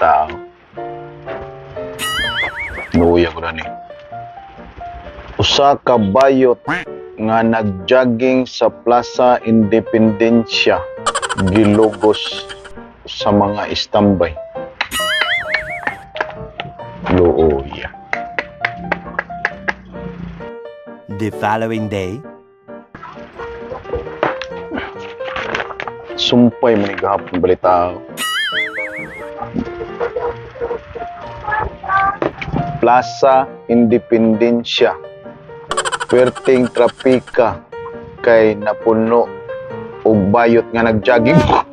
balita. Nuya ko na ni. Usa ka bayot nga nagjogging sa Plaza Independencia gilugos sa mga istambay. Luoy. The following day, Sumpay mo ni gahapon balita. Plaza Independencia. Perting trapika kay napuno og bayot nga nagjogging.